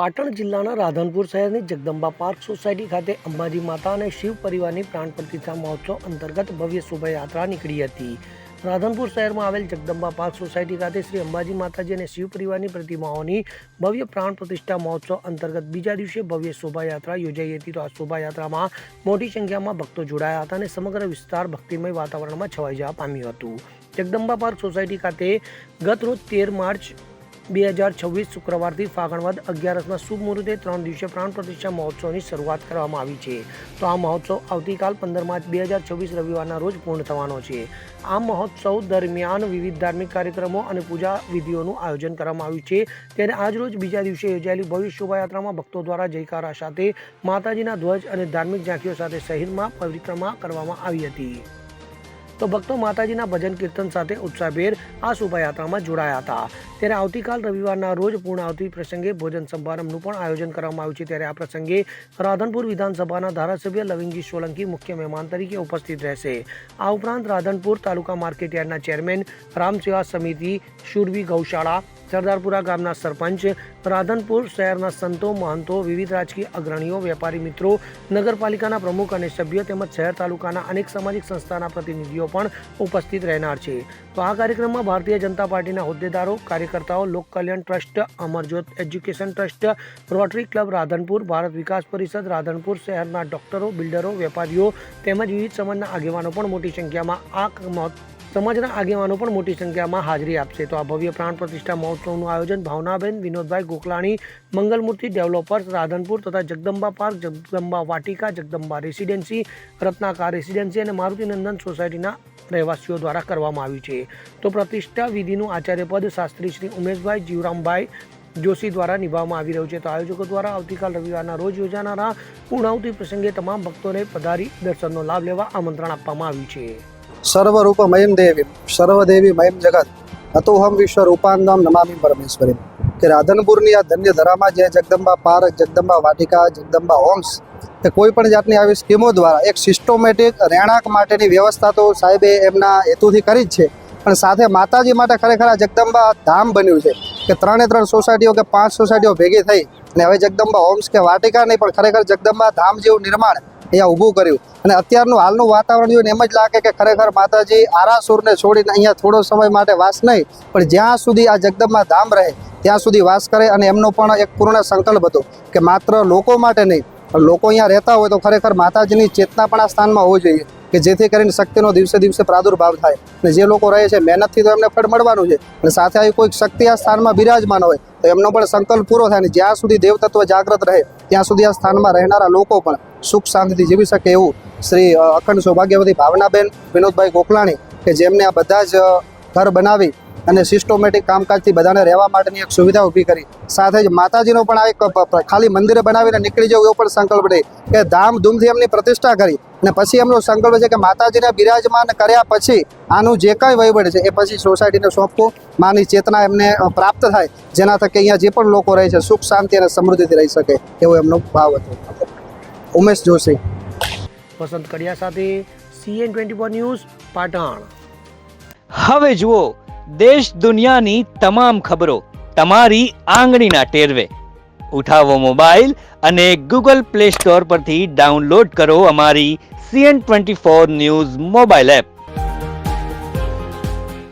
પાટણ જિલ્લાના રાધનપુર શહેરની Jagdamba park society ખાતે અંબાજી માતા અને શિવ પરિવારની પ્રાણ પ્રતિષ્ઠા મહોત્સવ અંતર્ગત ભવ્ય શોભાયાત્રા નીકળી હતી। રાધનપુર શહેરમાં આવેલ જગદંબા પાર્ક સોસાયટી ખાતે શ્રી અંબાજી માતાજી અને શિવ પરિવારની પ્રતિમાઓની ભવ્ય પ્રાણ પ્રતિષ્ઠા મહોત્સવ અંતર્ગત બીજા દિવસે ભવ્ય શોભાયાત્રા યોજાઈ હતી। તો આ શોભાયાત્રામાં મોટી સંખ્યામાં ભક્તો જોડાયા હતા અને સમગ્ર વિસ્તાર ભક્તિમય વાતાવરણમાં છવાઈ જવા પામ્યું હતું। જગદંબા પાર્ક સોસાયટી ખાતે ગત રોજ 13 માર્ચ 2026 શુક્રવારથી ફાગણ વદ 11ના શુભ મુહૂર્તે 3 દિવસીય પ્રાણ પ્રતિષ્ઠા મહોત્સવની શરૂઆત કરવામાં આવી છે। તો આ મહોત્સવ આવતીકાલ 15 માર્ચ 2026 રવિવારના રોજ પૂર્ણ થવાનો છે। આ મહોત્સવ દરમિયાન વિવિધ ધાર્મિક કાર્યક્રમો અને પૂજા વિધિઓનું આયોજન કરવામાં આવ્યું છે। ત્યારે આજ રોજ બીજા દિવસે યોજાયેલી ભવ્ય શોભાયાત્રામાં ભક્તો દ્વારા જયકારા સાથે માતાજીના ધ્વજ અને ધાર્મિક ઝાંખીઓ સાથે શહેરમાં પરિક્રમા કરવામાં આવી હતી। તો ભક્તો માતાજીના ભજન કીર્તન સાથે ઉત્સાહભેર આ શોભાયાત્રામાં જોડાયા હતા। ત્યારે આવતીકાલ રવિવારના રોજ પૂર્ણાહુતિ પ્રસંગે ભોજન સમારંભનું પણ આયોજન કરવામાં આવ્યું છે। ત્યારે આ પ્રસંગે રાધનપુર વિધાનસભાના ધારાસભ્ય લવિંગજી સોલંકી મુખ્ય મહેમાન તરીકે ઉપસ્થિત રહેશે। આ ઉપરાંત રાધનપુર તાલુકા માર્કેટયાર્ડના ચેરમેન, રામ સેવા સમિતિ, શુરવી ગૌશાળા, સરદારપુરા ગામના સરપંચ, રાધનપુર શહેરના સંતો, મહંતો, વિવિધ રાજકીય અગ્રણીઓ, વેપારી મિત્રો, નગરપાલિકાના પ્રમુખ અને સભ્યો તેમજ શહેર તાલુકાના અનેક સામાજિક સંસ્થાના પ્રતિનિધિઓ પણ ઉપસ્થિત રહેનાર છે। તો આ કાર્યક્રમમાં ભારતીય જનતા પાર્ટીના હોદ્દેદારો, કાર્યકર્તાઓ, Lok Kalyan trust, Amarjyot education trust, Rotary club Radhanpur, Bharat Vikas Parishad Radhanpur શહેરના ડોક્ટરો, બિલ્ડરો, વેપારીઓ તેમજ વિવિધ સમાજના આગેવાનો પણ મોટી સંખ્યામાં હાજરી આપશે। તો આ ભવ્ય પ્રાણ પ્રતિષ્ઠા મહોત્સવનું આયોજન ભાવનાબેન, વિનોદભાઈ ગોકલાણી, મંગલમૂર્તિ ડેવલપર્સ રાધનપુર તથા જગદંબા પાર્ક, જગદંબા વાટિકા, જગદંબા રેસિડેન્સી, રત્નાકાર રેસિડેન્સી અને મારુતિનંદન સોસાયટીના રહેવાસીઓ દ્વારા કરવામાં આવ્યું છે। તો પ્રતિષ્ઠા વિધિનું આચાર્યપદ શાસ્ત્રી શ્રી ઉમેશભાઈ જીવરામભાઈ જોશી દ્વારા નિભાવવામાં આવી રહ્યું છે। તો આયોજકો દ્વારા આવતીકાલ રવિવારના રોજ યોજાનારા પૂર્ણાહુતિ પ્રસંગે તમામ ભક્તોને પધારી દર્શનનો લાભ લેવા આમંત્રણ આપવામાં આવ્યું છે। સર્વરૂપમયમ દેવી સર્વદેવી મયમ જગત અતોહમ વિશ્વ રૂપાંદમ નમામિ પરમેશ્વરી। કે રાધનપુરની આ ધન્ય ધરામાં જે જગદંબા પાર્ક, જગદંબા વાટિકા, જગદંબા હોમ્સ કે કોઈ પણ જાતની આવી સ્કીમો દ્વારા એક સિસ્ટમેટિક રહેણાંક માટેની વ્યવસ્થા તો સાહેબે એમના હેતુથી કરી જ છે, પણ સાથે માતાજી માટે ખરેખર આ જગદંબા ધામ બન્યું છે કે 3 સોસાયટીઓ કે 5 સોસાયટીઓ ભેગી થઈ અને હવે જગદંબા હોમ્સ કે વાટિકા નહીં પણ ખરેખર જગદંબા ધામ જેવું નિર્માણ અહીંયા ઊભું કર્યું। અને અત્યારનું હાલનું વાતાવરણ જોઈને એમ જ લાગે કે ખરેખર માતાજી આરાસુરને છોડીને અહીંયા થોડો સમય માટે વાસ નહીં પણ જ્યાં સુધી આ જગદંબા ધામ રહે ત્યાં સુધી વાસ કરે। અને એમનો પણ એક પૂર્ણ સંકલ્પ હતો કે માત્ર લોકો માટે નહીં પણ લોકો અહીંયા રહેતા હોય તો ખરેખર માતાજીની ચેતના પણ આ સ્થાનમાં હોવી જોઈએ કે જેથી કરીને શક્તિનો દિવસે દિવસે પ્રાદુર્ભાવ થાય અને જે લોકો રહે છે મહેનતથી તો એમને ફળ મળવાનું છે અને સાથે આવી કોઈક શક્તિ આ સ્થાનમાં બિરાજમાન હોય તો એમનો પણ સંકલ્પ પૂરો થાય અને જ્યાં સુધી દેવતત્વ જાગ્રત રહે ત્યાં સુધી આ સ્થાનમાં રહેનારા લોકો પણ સુખ શાંતિથી જીવી શકે એવું શ્રી અખંડ સૌભાગ્યવતી ભાવનાબેન, વિનોદભાઈ ગોકલાણી કે જેમને આ બધા જ ઘર બનાવી અને સિસ્ટમેટિક કામકાજથી બધાને રહેવા માટેની એક સુવિધા ઊભી કરી, સાથે જ માતાજીનો પણ આ એક ખાલી મંદિરે બનાવીને નીકળી જવું એવો પણ સંકલ્પ રહે કે ધામધૂમથી એમની પ્રતિષ્ઠા કરી અને પછી એમનો સંકલ્પ છે કે માતાજીને બિરાજમાન કર્યા પછી આનું જે કાંઈ વહીવટ છે એ પછી સોસાયટીને સોંપવું, માની ચેતના એમને પ્રાપ્ત થાય જેના થકી અહીંયા જે પણ લોકો રહે છે સુખ શાંતિ અને સમૃદ્ધિથી રહી શકે એવો એમનો ભાવ હતો। ઉમેશ જોશી, વસંત કડિયા સાથે CN24 ન્યૂઝ, પાટણ। હવે જુઓ દેશ દુનિયાની તમામ ખબરો તમારી આંગળીના ટેરવે। ઉઠાવો મોબાઈલ અને Google Play Store પરથી ડાઉનલોડ કરો અમારી CN24 ન્યૂઝ મોબાઈલ એપ।